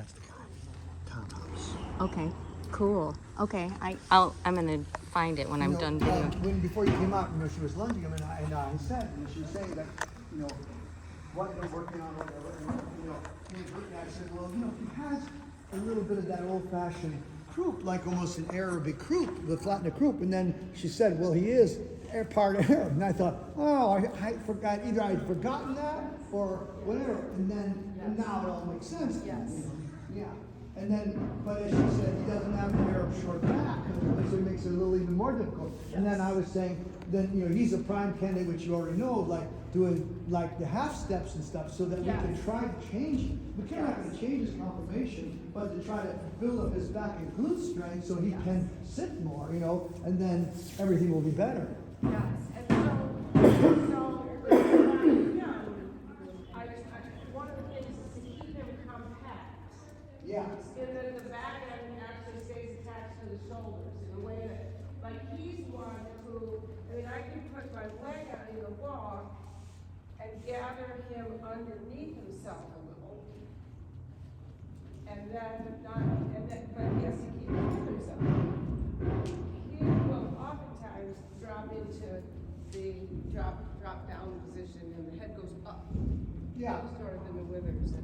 That's the townhouse. Okay, cool. Okay, I'm gonna find it when I'm done doing. Before you came out, she was lunging him, and I said, she was saying that, what they're working on, whatever, and I said, well, he has a little bit of that old-fashioned croup, like almost an Arabic croup, the flattened croup, and then she said, well, he is part Arab, and I thought, oh, I forgot, either I'd forgotten that, or whatever, and now it all makes sense. Yes. Yeah. And then, but as she said, he doesn't have an Arab short back, so it makes it a little even more difficult. Yes. And then I was saying, then he's a prime candidate, which you already know, like doing like the half steps and stuff, so that we can try to change it. We can't have to change his conformation, but to try to build up his back and glute strength so he can sit more, and then everything will be better. Yes, and so one of the things is to keep him compact. Yeah. And then the back end actually stays attached to the shoulders in a way that, like, he's one who, I can put my leg out in the wall and gather him underneath himself a little. And then, but he has to keep himself. He will oftentimes drop into the drop down position and the head goes up. Yeah. Sort of in the withers.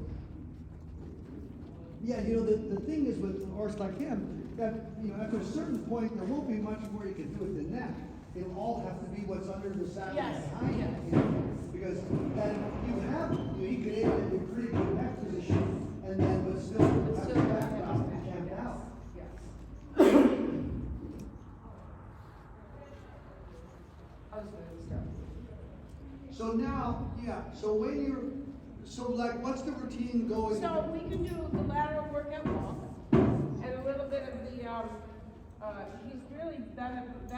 Yeah, the thing is with a horse like him, that, after a certain point, there won't be much more you can do with the neck. It'll all have to be what's under the saddle behind him. Because then he could aim in a pretty good neck position, and then, but still have the back out and camp out. Yes. I was going to start. So now, what's the routine going? So we can do the lateral workout walk, and a little bit of the, he's really benefits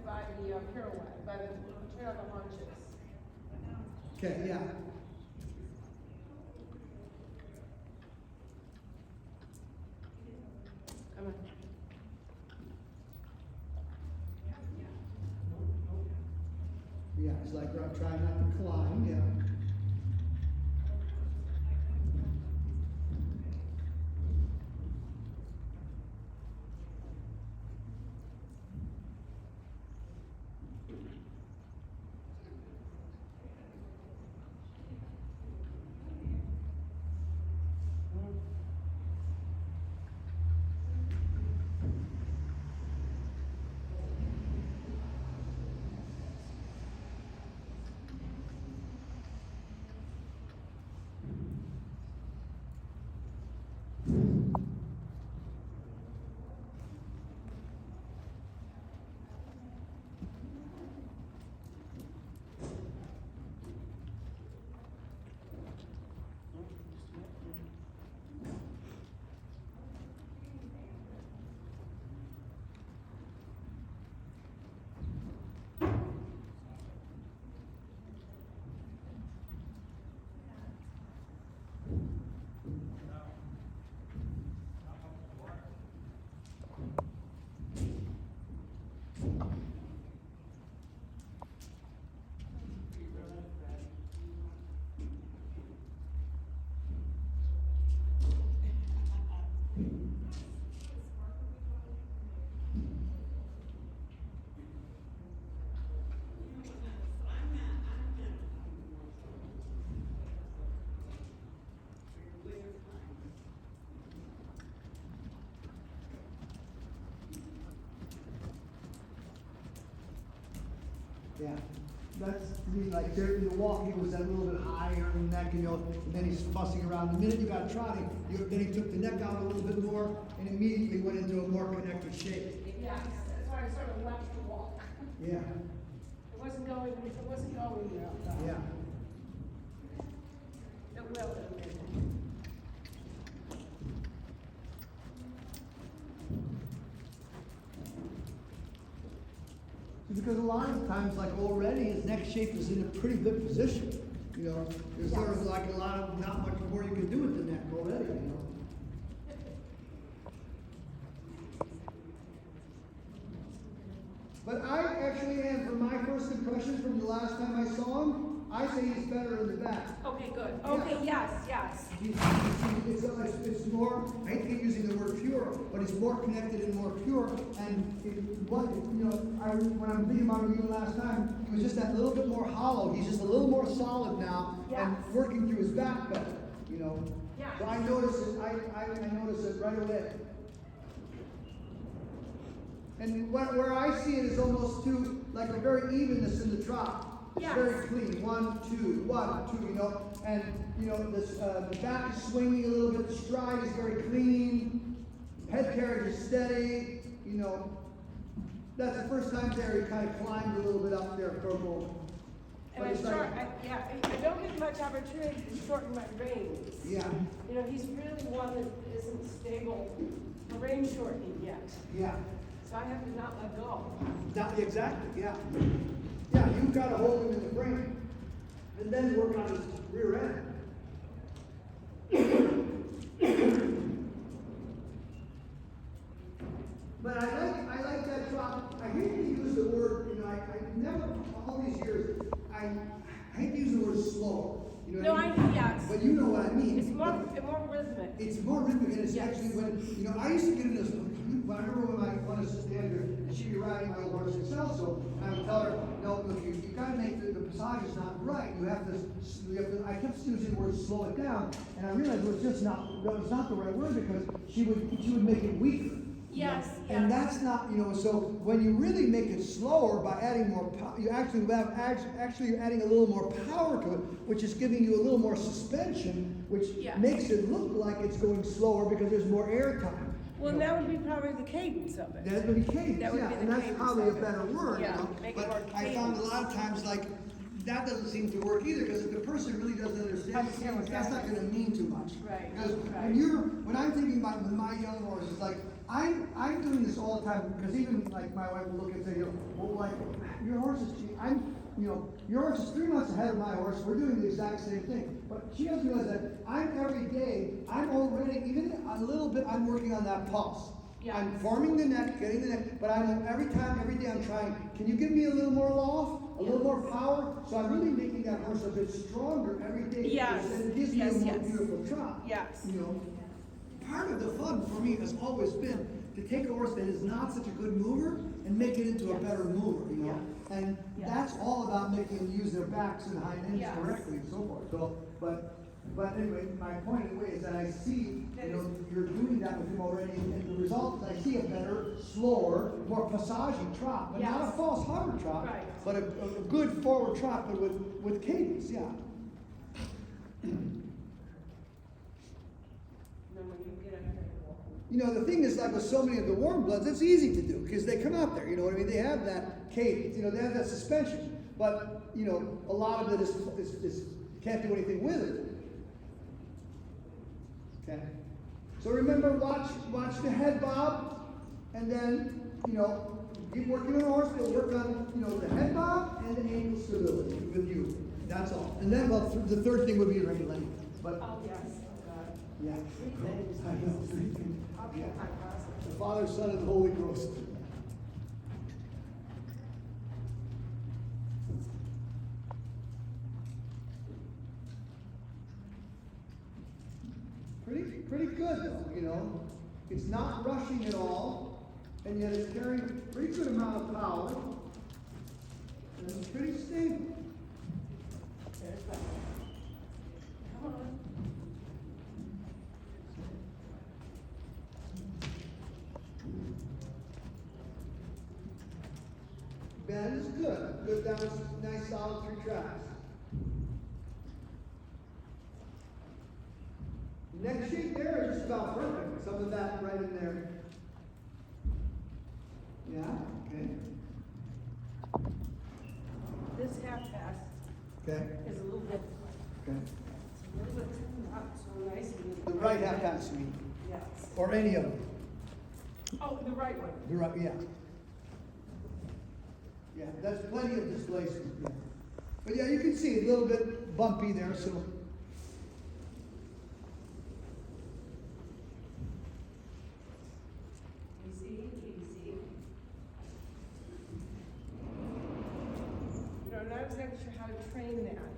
by the pirouette, by the turn of the haunches. Okay, yeah. Come on. Yeah, it's like I'm trying not to climb, yeah. Yeah, that's like there in the walk. He was that little bit higher in the neck, and then he's fussing around. The minute you got trotting, then he took the neck out a little bit more, and immediately went into a more connected shape. Yes, that's why I sort of left the walk. Yeah. It wasn't going well. Yeah. It will. Because a lot of times, like already, his neck shape is in a pretty good position. There's sort of like not much more you can do with the neck already. But I actually am, from my first impressions from the last time I saw him, I say he's better in the back. Okay. Okay, good. Okay, yes, yes. It's more, I hate to keep using the word pure, but it's more connected and more pure. And when I'm thinking about him last time, he was just that little bit more hollow. He's just a little more solid now, and Yes. working through his back better. Yeah. So I notice it. I notice it right away. And where I see it is almost too like a very evenness in the trot. It's Yes. very clean. 1, 2, 1, 2. And this the back is swinging a little bit. The stride is very clean. Head carriage is steady. That's the first time there he kind of climbed a little bit up there for a moment. And I don't get much opportunity to shorten my reins. Yeah. He's really one that isn't stable for rein shortening yet. Yeah. So I have to not let go. Exactly. Yeah. Yeah. You've got to hold him in the frame, and then work on his rear end. But I like that trot. I hate to use the word, I never, all these years, I hate to use the word slow. No, yes. But you know what I mean. It's more rhythmic. It's more rhythmic, and it's Yes. actually when, I used to get into this, I remember when my one assistant here, and she'd be riding my old horse itself, so I would tell her, no, look, you gotta make the passage is not right. You have to, I kept using the word slow it down, and I realized it was not the right word because she would make it weaker. Yes, And yes. that's not, so when you really make it slower by adding more power, you're adding a little more power to it, which is giving you a little more suspension, which Yes. makes it look like it's going slower because there's more air time. Well, that would be probably the cadence of it. That would be cadence, That would yeah, be the and that's cadence probably a of it. better word, Yeah, make it but more I found a cadence. lot of times that doesn't seem to work either because if the person really doesn't understand it, that's not going to mean too much. Right, Because right. when I'm thinking about with my young horses, like I'm doing this all the time because even like my wife will look and say, well, like your horse is, your horse is 3 months ahead of my horse. We're doing the exact same thing, but she doesn't realize that every day I'm already even a little bit. I'm working on that pulse. Yeah. I'm forming the neck, getting the neck, but every day I'm trying, can you give me a little more loft, a little more power? So I'm really making that horse a bit stronger every day. Yes. And it gives me a Yes, more yes. beautiful trot. Yes. Part of the fun for me has always been to take a horse that is not such a good mover and make it into a better mover, And that's all about making them use their backs and hind ends Yes. correctly and so forth. So, but anyway, my point anyway is that I see, you're doing that with him already, and the result is I see a better, slower, more passaging trot, but not a Yes. false hover trot, Right. but a good forward trot, but with cadence, yeah. Then when you get up there and walk. The thing is, like with so many of the warm bloods, it's easy to do because they come out there. You know what I mean? They have that cadence. They have that suspension. But a lot of it is can't do anything with it. Okay. So remember, watch the head bob, and then keep working on the horse. But work on the head bob and the ankle stability with you. That's all. And then the third thing would be rein length. But Oh, yes. Oh, God. yeah. 3 things. I know, 3 things. I'll Yeah. keep my glasses. The Father, Son, and Holy Ghost. Pretty good though, It's not rushing at all, and yet it's carrying a pretty good amount of power, and it's pretty stable. There's that. Come on. Bend is good. Good down, nice solid 3 tracks. Next sheet there is just about perfect. Some of that right in there. Yeah, okay. This half pass Okay, is a little bit, okay. it's a little bit not so nice. The right half pass, you mean? Yes. Or any of them. Oh, the right one. The right, yeah. Yeah, that's plenty of displacement. Yeah. But yeah, you can see a little bit bumpy there, so. Easy, easy. Not exactly sure how to train that.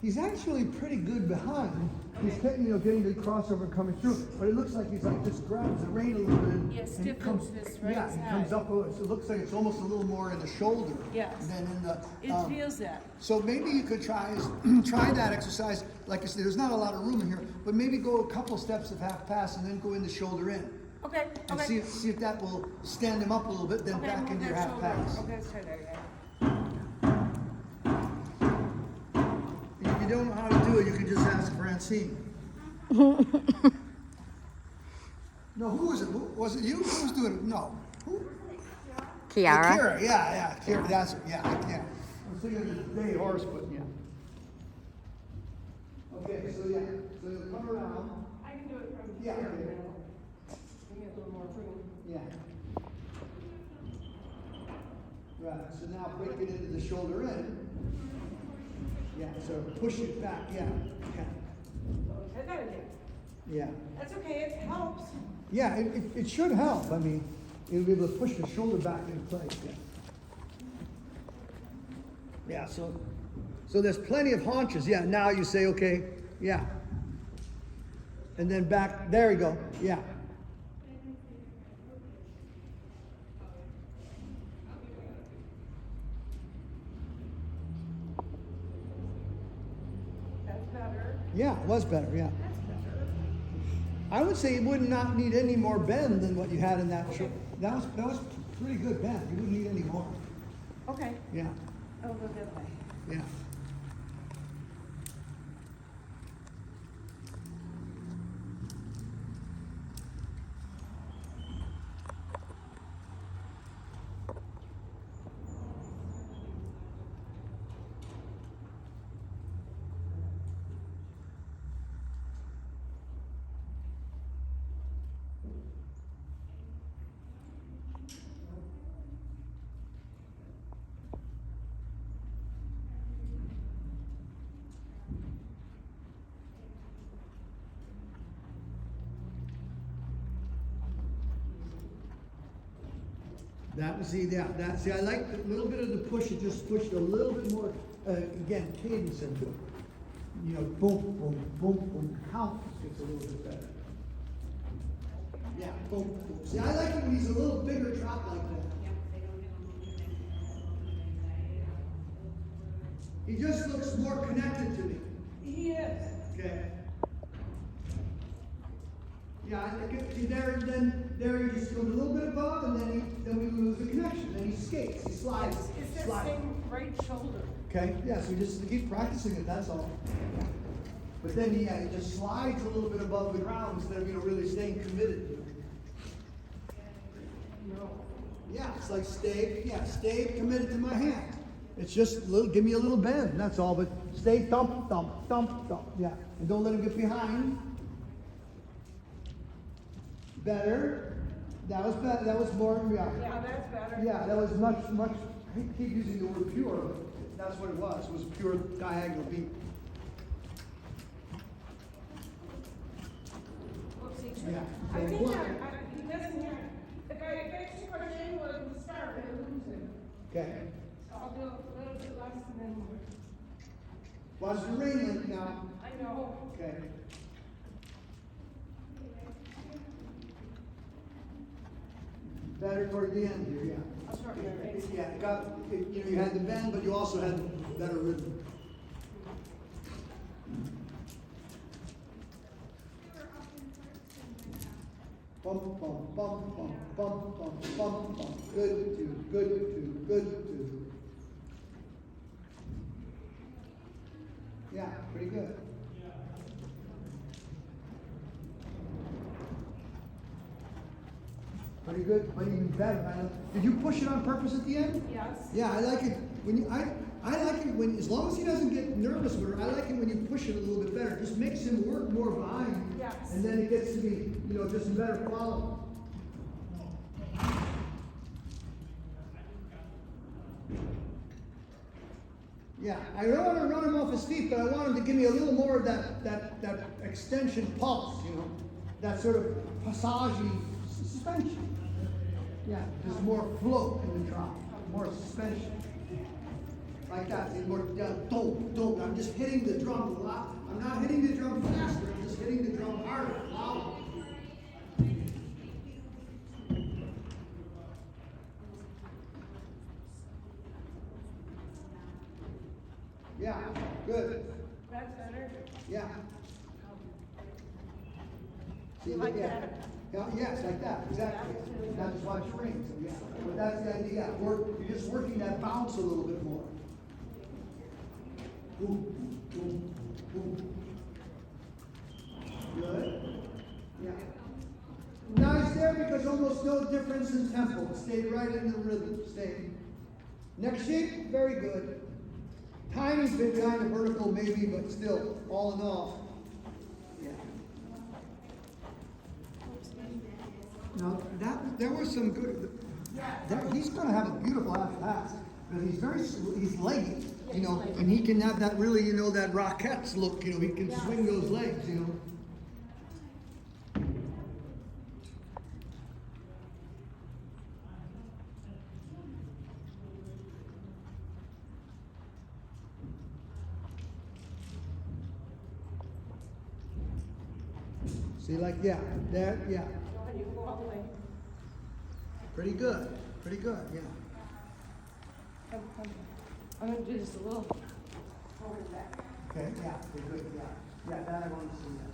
He's actually pretty good behind. He's getting, getting the crossover coming through, but it looks like he's like just grabs the rein a little bit. And, Yeah, and stiffens his right Yeah, he side. comes up. It looks like it's almost a little more in the shoulder. Yes. Than in the. It feels that. So maybe you could try that exercise. Like I said, there's not a lot of room in here, but maybe go a couple steps of half pass and then go in the shoulder in. Okay, And okay. see if that will stand him up a little bit, then Okay, back move into your that half shoulder. pass. Okay, let's try that again. If you don't know how to do it, you can just ask Francine. No, who was it? Was it you? Who was doing it? No. Who? Kiara. Kira, yeah. Kira, that's it. Yeah, I can't. I was thinking of the day horse, but yeah. Okay, so you'll come around. I can do it from Yeah, here. okay. Give me a little more room. Yeah. Right, so now break it into the shoulder in. Yeah, so push it back, yeah. Try that again. Yeah. That's okay, it helps. Yeah, it should help. I mean, you'll be able to push the shoulder back into place, yeah. Yeah, so there's plenty of haunches. Yeah, now you say, okay, yeah. And then back, there you go, yeah. That's better. Yeah, it was better, yeah. That's better. I would say you would not need any more bend than what you had in that shirt. That was pretty good bend. You wouldn't need any more. Okay, Yeah, I'll go that way. yeah. That was I like a little bit of the push. It just pushed a little bit more. Again, cadence into it. Boom, boom, boom, boom. Count gets a little bit better. Yeah, boom, boom. See, I like it when he's a little bigger drop like that. He just looks more connected to me. He is. Okay. Yeah, I think see there he just goes a little bit above, and then we lose the connection. Then he skates, he slides, It's that slides. same right shoulder. Okay, yeah, so we just keep practicing it, that's all. But then he just slides a little bit above the ground instead of really staying committed. No. Yeah, it's like stay committed to my hand. It's just give me a little bend, that's all, but stay thump, thump, thump, thump, yeah. And don't let him get behind. Better. That was better, that was more, Yeah, that's better. Yeah, that was much, I hate to keep using the word pure, but that's what it was. It was a pure diagonal beat. Whoopsie. Yeah. I think he doesn't have, if I get too much angle at the start, I lose him. Okay. So I'll do a little bit less and then more. Watch the rain link now. I know. Okay. Better toward the end here, yeah. I'll start with that. Yeah, you had the bend, but you also had better rhythm. Bump, bump, bump, bump, bump, bump, bump, bump. Good, two, good, two, good, two. Yeah, pretty good. Pretty good, but even better. Did you push it on purpose at the end? Yes. Yeah, I like it when I like it when, as long as he doesn't get nervous with her, I like it when you push it a little bit better. It just makes him work more behind. Yes. And then it gets to be, just a better follow. Yeah, I don't want to run him off his feet, but I want him to give me a little more of that extension pulse, that sort of passagey suspension. Yeah, just more float in the drop, more suspension. like that. More down, don't. I'm just hitting the drum a lot. I'm not hitting the drum faster. I'm just hitting the drum harder, louder. Yeah, good. That's better. Yeah. See, Like yeah. that? Yeah, yes, like that, exactly. That's why it rings, yeah. But that's the idea, you're just working that bounce a little bit more. Boom, boom, boom. Good? Yeah. Nice there because almost no difference in tempo. Stay right in the rhythm, stay. Next shape, very good. Tiny bit behind the vertical maybe, but still, all in all. Yeah. Now, there was some good, he's going to have a beautiful half pass. But he's leggy, you know, and he can have that really, you know, that Rockettes look, you know, he can swing those legs, you know. See, like, yeah, there, yeah. You go all the way. Pretty good, yeah. I'm gonna do this a little. Hold it back. Okay, yeah, pretty good, yeah. Yeah, that I want to see that.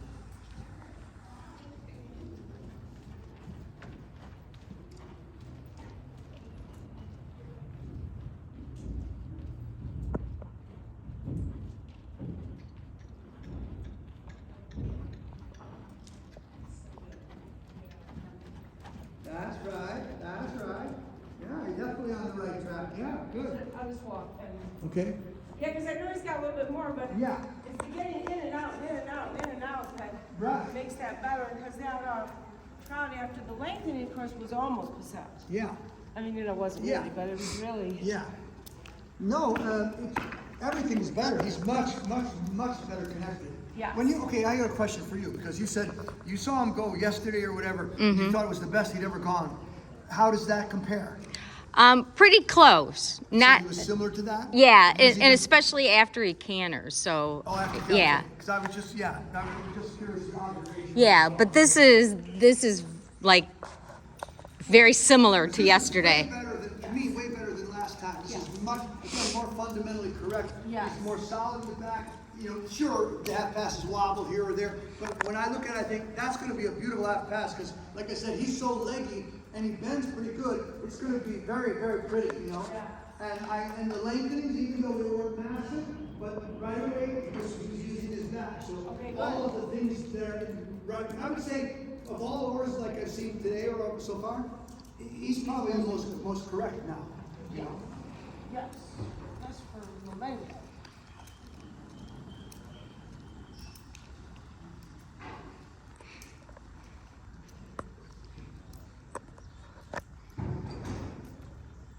That's right. Yeah, you're definitely on the right track. Yeah, good. I'll just walk. Okay. Yeah, because I know he's got a little bit more, but Yeah. it's the getting in and out that Right. makes that better. Because that crowd after the lengthening course was almost possessed. Yeah. I mean, it wasn't Yeah. really, but it was really. Yeah. No, everything's better. He's much better connected. Yes. Okay, I got a question for you because you said you saw him go yesterday or whatever. You thought it was the best he'd ever gone. How does that compare? Pretty close. Not. So he was similar to that? Yeah, Was he- and especially after he canters. So. Oh, after Yeah. Because I was just curious observation. Yeah, but this is like very similar to yesterday. Way better to me, way better than last time. This is much, again, more fundamentally correct. Yes. It's more solid in the back. You know, sure, the half passes wobble here or there, but when I look at it, I think that's going to be a beautiful half pass because, like I said, he's so leggy and he bends pretty good. It's going to be very, very pretty, you know. Yeah. And the lengthenings, even though they weren't massive, but right away he's using his back. So all of the things there, right? I would say of all the horses like I've seen today or so far, he's probably the most correct now. You know. Yes. That's for Limeno.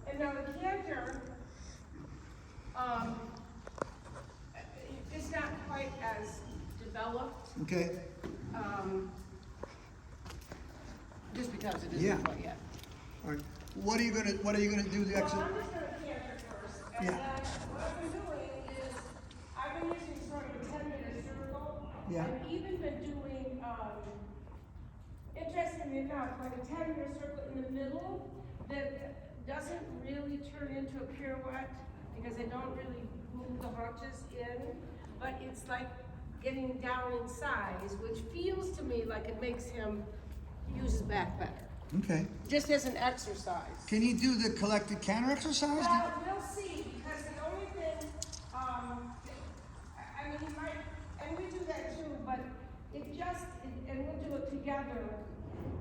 And now the canter, is not quite as developed, Okay. just because it isn't Yeah. quite yet. All right. What are you gonna do the Well, exit? I'm just gonna canter first, and Yeah. then what I've been doing is, I've been using sort of a 10-meter circle. Yeah. I've even been doing, interestingly enough, like a 10-meter circle in the middle that doesn't really turn into a pirouette because they don't really move the haunches in, but it's like getting down in size, which feels to me like it makes him use his back better. Okay. Just as an exercise. Can you do the collected canter exercise? Well, we'll see, because the only thing, I mean, he might, and we do that too, but it just, and we'll do it together.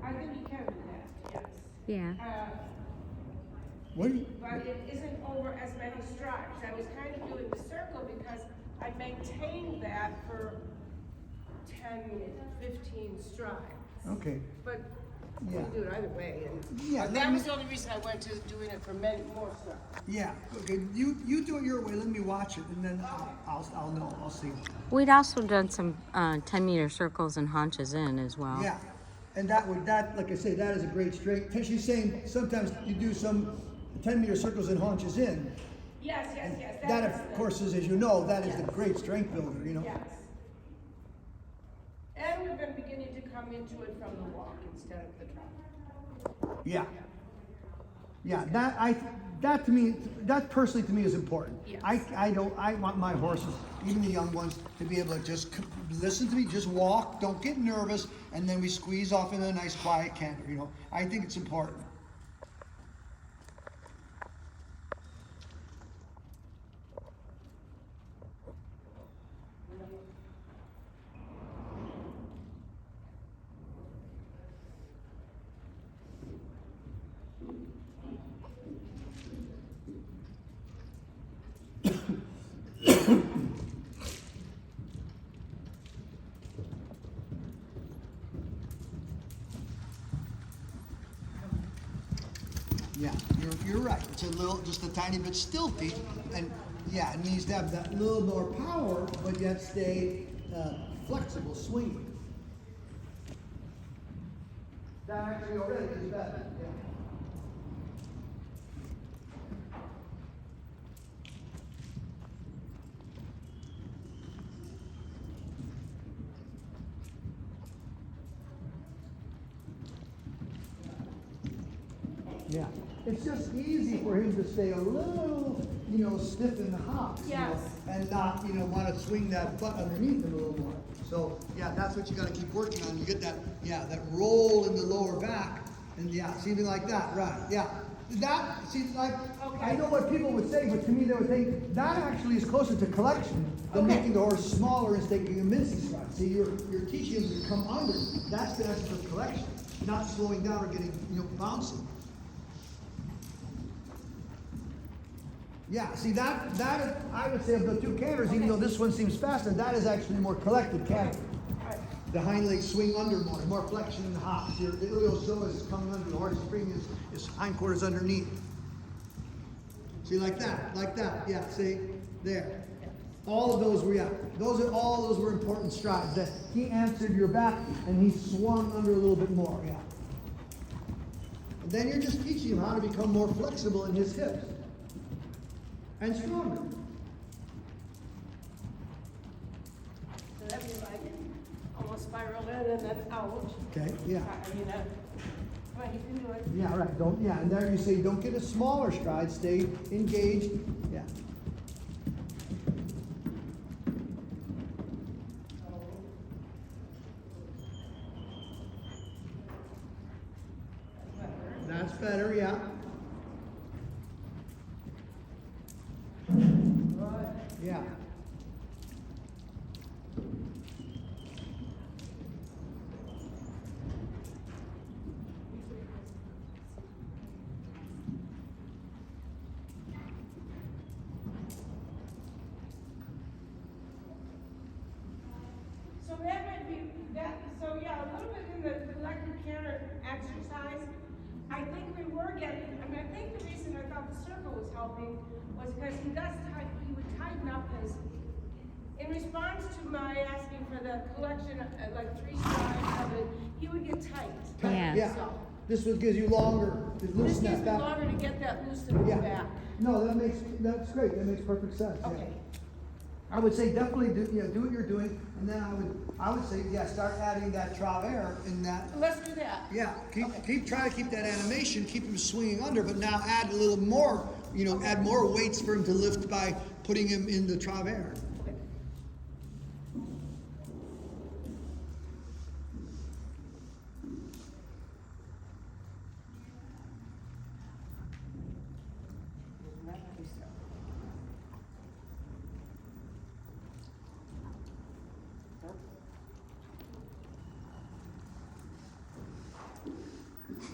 I think you can do that, yes. Yeah. What do you, But it isn't over as many strides. I was kind of doing the circle because I maintained that for 10, 15 strides. okay. But Yeah. we do it either way, and Yeah, that was the only reason I went to doing it for many more strides. Yeah. Okay. You do it your way. Let me watch it, and then I'll know. I'll see. We'd also done some 10-meter circles and haunches in as well. Yeah. And that like I say, that is a great straight. She's saying sometimes you do some 10-meter circles and haunches in, Yes, yes, yes. That, is of the- course, is, as you know, that is the Yes. great strength builder, you know? Yes. And we've been beginning to come into it from the walk instead of the trot. Yeah. Yeah, that to me, that personally to me is important. Yes. I want my horses, even the young ones, to be able to just listen to me, just walk, don't get nervous, and then we squeeze off in a nice quiet canter, you know? I think it's important. Yeah, you're right. It's a little, just a tiny bit stilty, and yeah, it needs to have that little more power, but yet stay flexible, swinging. That actually already is better. Yeah. Yeah, it's just easy for him to stay a little, you know, stiff in the hops, you know, Yes. and not, you know, want to swing that butt underneath him a little more. So, yeah, that's what you got to keep working on. You get that, yeah, that roll in the lower back, and yeah, something like that, right? Yeah, that, see, like, I know what people would say, but to me, they would think that actually is closer to collection than Okay. making the horse smaller and taking a mincing stride. See, you're teaching him to come under. That's the essence of collection, not slowing down or getting, you know, bouncing. Yeah, see that I would say of the two canters, even though this one seems faster, that is actually more collected canter. All right. The hind legs swing under more flexion in the hops. Your ilioso is coming under, the horse spring is hindquarters underneath. See, like that, yeah, see, there. All of those were, yeah, all those were important strides. That he answered your back and he swung under a little bit more, yeah. And then you're just teaching him how to become more flexible in his hips. And stronger. So that'd be like almost spiral in and then out. Okay, yeah. I mean, come on, you can do it. Yeah, right. Don't, yeah, and there you say don't get a smaller stride, stay engaged. Yeah. That's better, yeah. Yeah. So that might be, so yeah, a little bit in the collective canter exercise, I think we were getting, I think the reason I thought the circle was helping was because he would tighten up his, in response to my asking for the collection, like 3 strides of it, he would get tight. Yeah. Yeah. So, This one gives you longer to this loosen gives that me back. longer to get that loose in the Yeah. back. No, that's great. That makes perfect sense. Yeah. Okay. I would say definitely do what you're doing, and then I would say, yeah, start adding that travers in that. Let's do that. Yeah, try to keep that animation, keep him swinging under, but now add a little more, you know, add more weights for him to lift by putting him in the travers. Okay.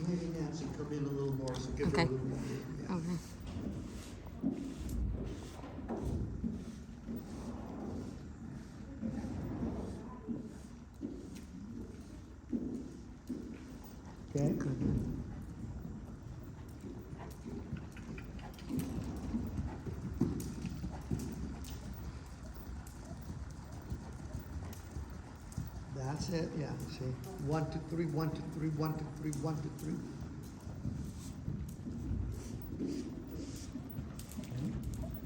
Maybe Nancy come in a little more, so give her Okay. a little more. Yeah. Okay. Okay, good. That's it, yeah, see, 1, 2, 3, 1, 2, 3, 1, 2, 3, 1, 2, 3. Okay.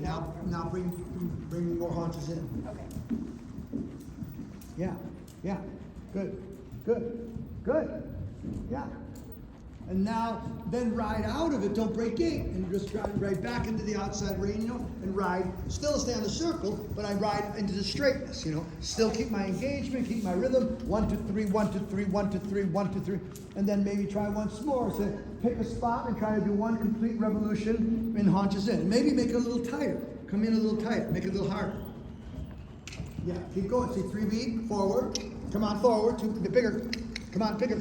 Now bring more haunches in. Okay. Yeah, good, yeah. And now, then ride out of it, don't break gait, and just ride right back into the outside rein, and ride, still stay on the circle, but I ride into the straightness, still keep my engagement, keep my rhythm, 1, 2, 3, 1, 2, 3, 1, 2, 3, 1, 2, 3, and then maybe try once more, so pick a spot and try to do one complete revolution and haunches in. Maybe make it a little tighter, come in a little tighter, make it a little harder. Yeah, keep going, see 3 beat, forward, come on, forward, 2, bigger, come on, bigger,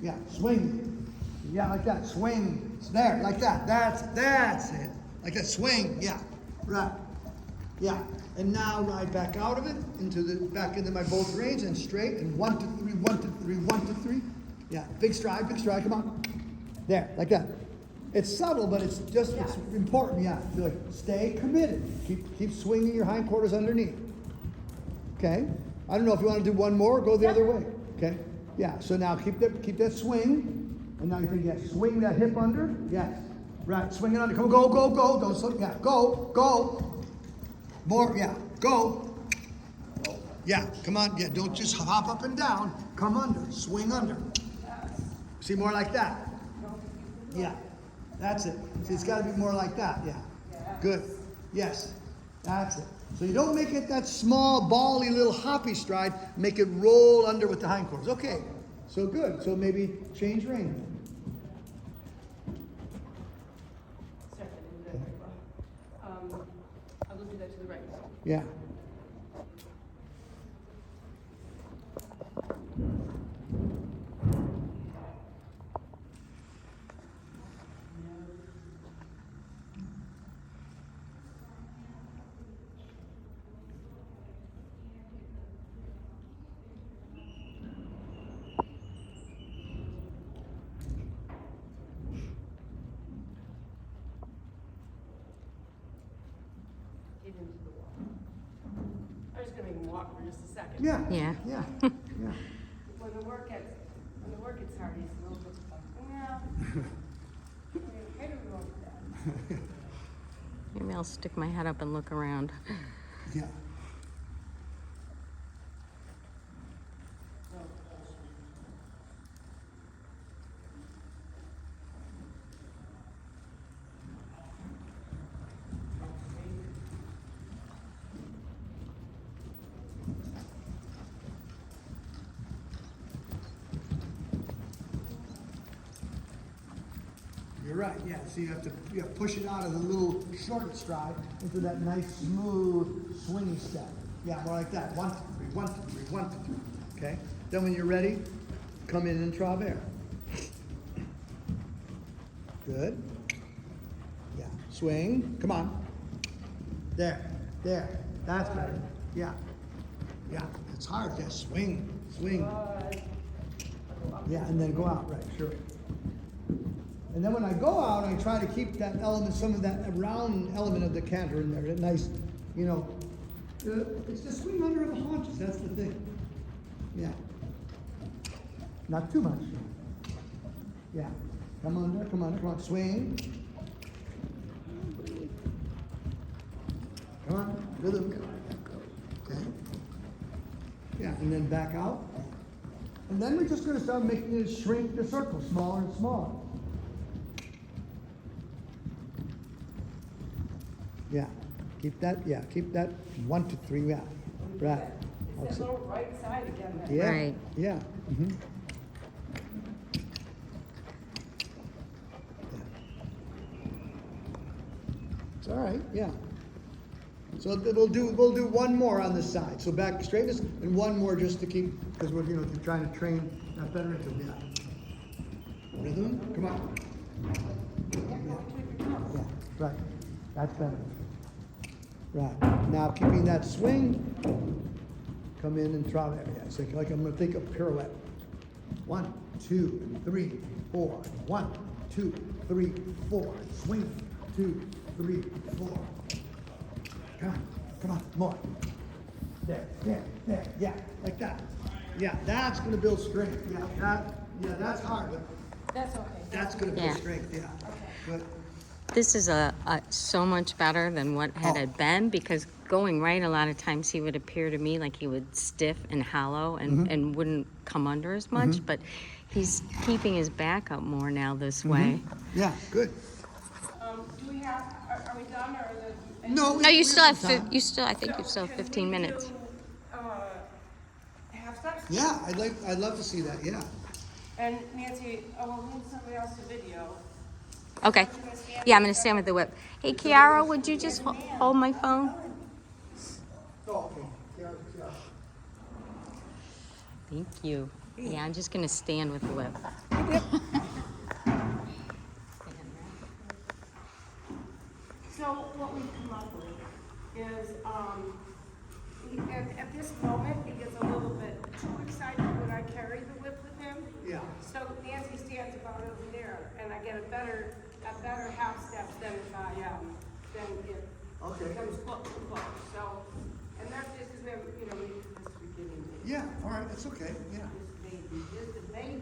yeah, swing. Yeah, like that, swing, it's there, like that, that's it, like that, swing, yeah, right, yeah, and now ride back out of it, back into my both reins, and straight, and 1, 2, 3, 1, 2, 3, 1, 2, 3, yeah, big stride, come on, there, like that. It's subtle, but it's important, yeah, like, stay committed, keep swinging your hindquarters underneath, okay, I don't know if you want to do one more or go the other way, okay, yeah, so now keep that swing. And now you think, yes, swing that hip under, yes, right, swing it under, come on, go, don't slow, yeah, go, more, yeah, go, yeah, come on, yeah, don't just hop up and down, come under, swing under, see, more like that, yeah, that's it, see, it's got to be more like that, yeah, good, yes, that's it, so you don't make it that small, bally, little hoppy stride, make it roll under with the hindquarters, okay. So good. So maybe change rein. Sorry, I didn't do that very well. I'll just do that to the right. Yeah. Get into the wall. I'm just gonna make him walk for just a second. Yeah. Yeah. Yeah. Yeah. When the work gets hard, he's a little bit like, yeah. Maybe we won't do that. Maybe I'll stick my head up and look around. Yeah. You're right, yeah, so you have to push it out of the little short stride into that nice, smooth, swingy step. Yeah, more like that. 1, 2, 3, 1, 2, 3, 1, 2, 3. Okay? Then when you're ready, come in and travers. Good. Yeah, swing. Come on. There. That's better. Yeah. Yeah, it's hard. Yeah, swing. Yeah, and then go out, right, sure. And then when I go out, I try to keep that element, some of that round element of the canter in there, that nice, it's the swing under of the haunches, that's the thing. Yeah. Not too much. Yeah. Come on, swing. Come on, rhythm. Okay. Yeah, and then back out. And then we're just going to start making it shrink the circle smaller and smaller. Yeah, keep that 1, 2, 3, yeah, right. It's that little right side again. There. Yeah, Right. yeah. Mm-hmm. It's all right, yeah. So we'll do one more on this side. So back straightness and one more just to keep, because we're trying to train that better into rhythm. Come on. Yeah, right. That's better. Right. Now keeping that swing, come in and try that. Yeah, it's like I'm going to think of pirouette. 1, 2, 3, 4. 1, 2, 3, 4. Swing. 2, 3, 4. Come on, more. There. Yeah, like that. Yeah, that's going to build strength. Yeah, that's hard, but That's okay. that's going to build strength. Yeah. Okay. Good. This is so much better than what had been, because going right, a lot of times he would appear to me like he would stiff and hollow and wouldn't come under as much, but he's keeping his back up more now this way. Yeah, good. Do we have, are we done or the? No, No, you still have, some time. I think you still have 15 minutes. Half steps? Yeah, I'd love to see that, yeah. And Nancy, we need somebody else to video. Okay. Yeah, I'm gonna stand with the whip. Hey, Kiara, would you just hold my phone? Oh, okay. Yeah. Thank you. Yeah, I'm just gonna stand with the whip. So what we've come up with is, at this moment, he gets a little bit too excited when I carry the whip with him. Yeah. So Nancy stands about over there, and I get a better half step than if I, than it Okay. comes close to close. So, and that's just because we have, we do this to beginning. Yeah, all right, that's okay, yeah. Just a baby.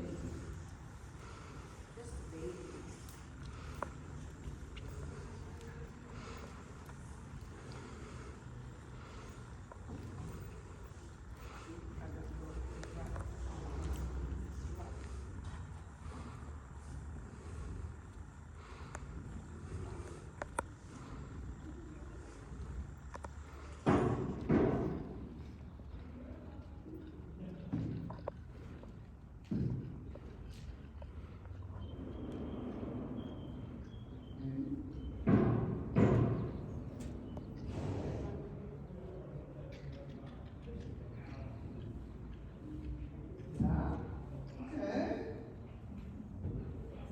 Just a baby. Okay.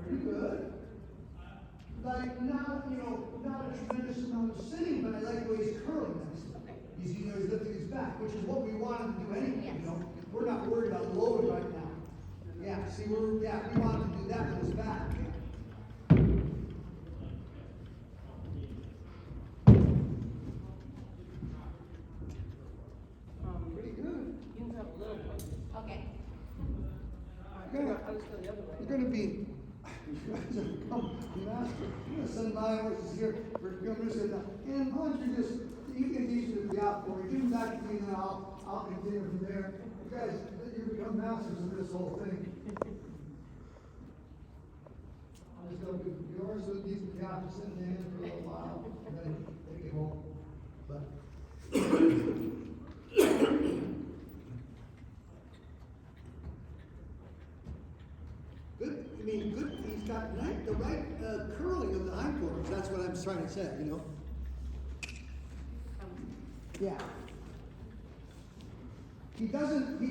Pretty good. Like, not a tremendous amount of sitting, but I like the way he's curling this. He's lifting his back, which is what we want him to do anyway, We're not worried about load right now. Yeah, see, we want him to do that with his back. Pretty good. You can have a little one. Okay. You're I'll just go the other way. gonna be, you guys are master. You're gonna send my horses here. We're gonna sit down. And why don't you just, you can teach them to be out for me. Give them back to me, and then I'll continue from there. You guys, you become masters of this whole thing. I'm just gonna do yours with these guys sitting in for a little while, and then take it home. But. Good. I mean, good. He's got the right curling of the hindquarters. That's what I'm trying to say. Yeah. He doesn't.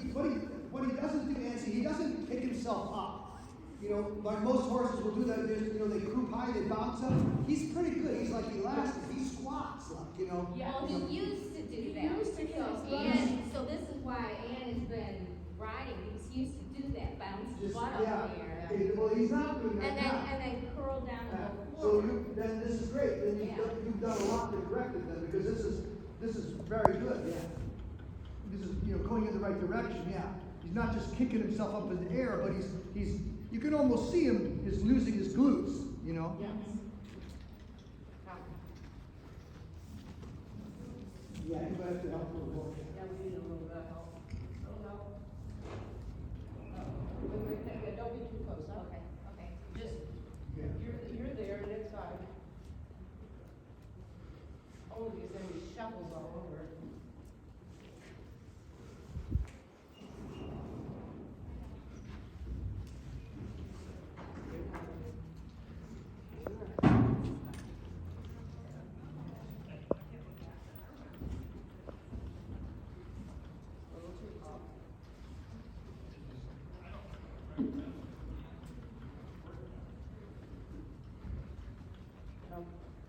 What he doesn't do, Nancy. He doesn't pick himself up. Like most horses will do that. They croup high, they bounce up. He's pretty good. He's like elastic. He squats, Yeah, well, he used to do that. So this is why Ann has been riding. He's used to do that, bounce his butt up there. Well, he's not doing that now. And then curl down and go So forward. then this is great. Then you've done a lot to correct it then, because this is very good. Yeah. This is going in the right direction. Yeah. He's not just kicking himself up in the air, but he's you can almost see him is losing his glutes. Yes. Yeah, you might have to help a little more. Yeah, we need a little bit of help. Wait, don't be too close, huh? Okay. Just, Yeah. you're there and it's fine. Only because then he shuffles all over.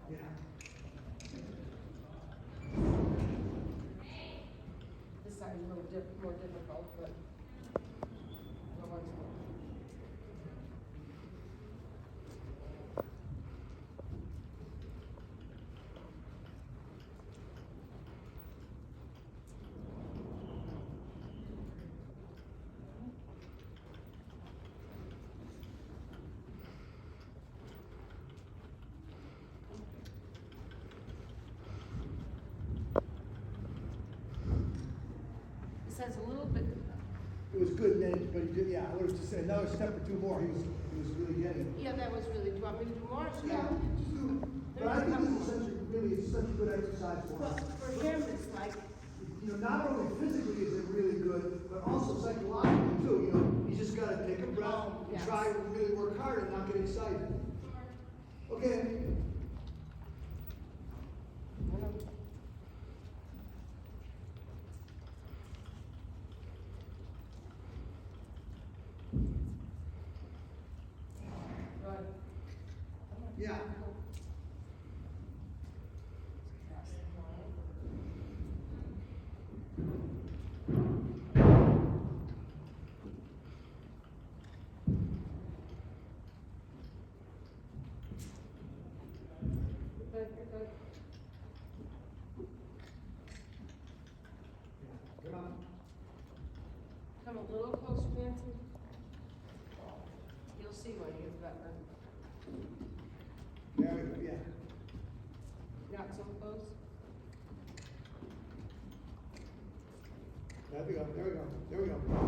Yeah. This side is a little more difficult, but no one's. says a little bit, It was good then, but he did, yeah, I would have just said another step or two more, he was really getting it. yeah, that was really, do you want me to do more? Should I? Yeah, just do, but I think this is such a, really, it's such a good exercise for Well, us. for him, it's like, You know, not only physically is it really good, but also psychologically too, you know, you just gotta take a breath and Yes. try to really work hard and not get excited. Okay, good. yeah. Good, good. Come on. Come a little closer, Nancy. You'll see when you get better. There we go, yeah. Not so close. There we go, there we go, there we go.